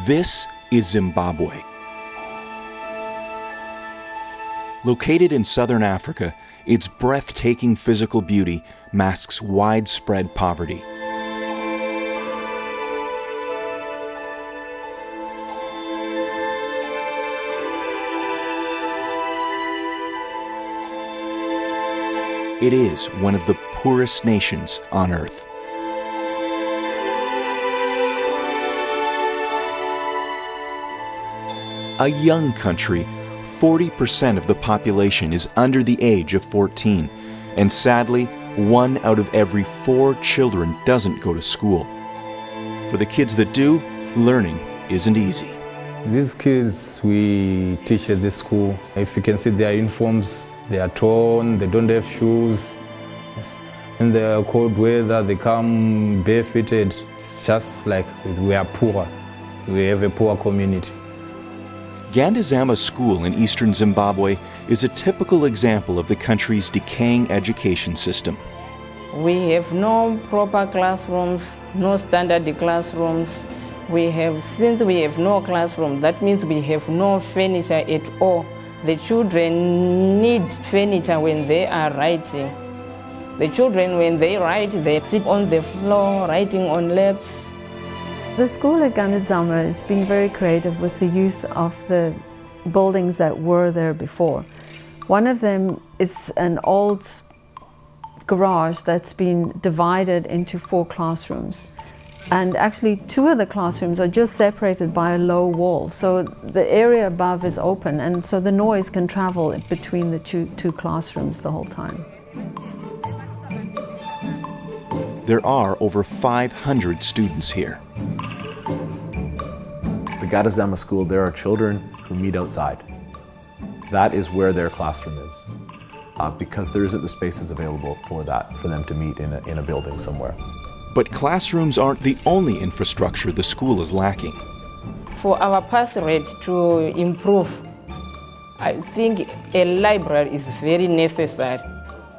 This is Zimbabwe. Located in southern Africa, its breathtaking physical beauty masks widespread poverty. It is one of the poorest nations on earth. A young country, 40% of the population is under the age of 14, and sadly, 1 out of every 4 children doesn't go to school. For the kids that do, learning isn't easy. These kids we teach at this school, if you can see their uniforms, they are torn, they don't have shoes. In the cold weather, they come barefooted. It's just like we are poor. We have a poor community. Gandidzanwa School in eastern Zimbabwe is a typical example of the country's decaying education system. We have no proper classrooms, no standard classrooms. Since we have no classroom, that means we have no furniture at all. The children need furniture when they are writing. The children, when they write, they sit on the floor, writing on laps. The school at Gandidzanwa has been very creative with the use of the buildings that were there before. One of them is an old garage that's been divided into 4 classrooms. And actually 2 of the classrooms are just separated by a low wall. So the area above is open, and so the noise can travel between the two classrooms the whole time. There are over 500 students here. The Gandidzanwa School, there are children who meet outside. That is where their classroom is, because there isn't the spaces available for them to meet in a building somewhere. But classrooms aren't the only infrastructure the school is lacking. For our pass rate to improve, I think a library is very necessary.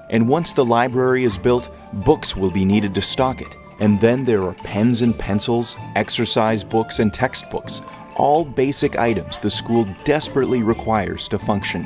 And once the library is built, books will be needed to stock it. And then there are pens and pencils, exercise books and textbooks, all basic items the school desperately requires to function.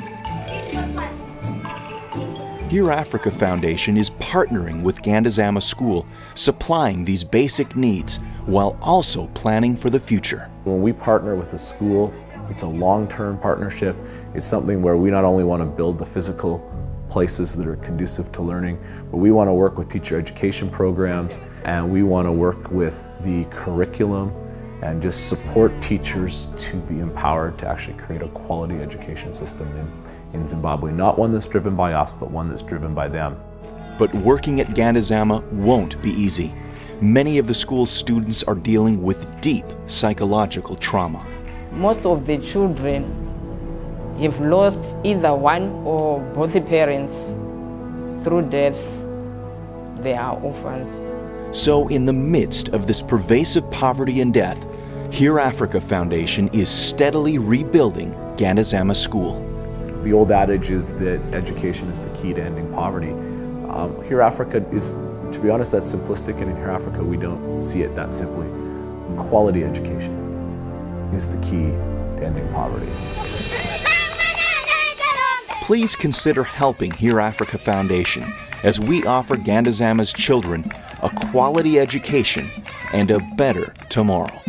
Here Africa Foundation is partnering with Gandidzanwa School, supplying these basic needs while also planning for the future. When we partner with a school, it's a long-term partnership. It's something where we not only want to build the physical places that are conducive to learning, but we want to work with teacher education programs, and we want to work with the curriculum and just support teachers to be empowered to actually create a quality education system in Zimbabwe. Not one that's driven by us, but one that's driven by them. But working at Gandidzanwa won't be easy. Many of the school's students are dealing with deep psychological trauma. Most of the children have lost either one or both parents through death. They are orphans. So in the midst of this pervasive poverty and death, Here Africa Foundation is steadily rebuilding Gandidzanwa School. The old adage is that education is the key to ending poverty. Here Africa is, to be honest, that's simplistic, and in Here Africa we don't see it that simply. Quality education is the key to ending poverty. Please consider helping Here Africa Foundation as we offer Gandidzanwa's children a quality education and a better tomorrow.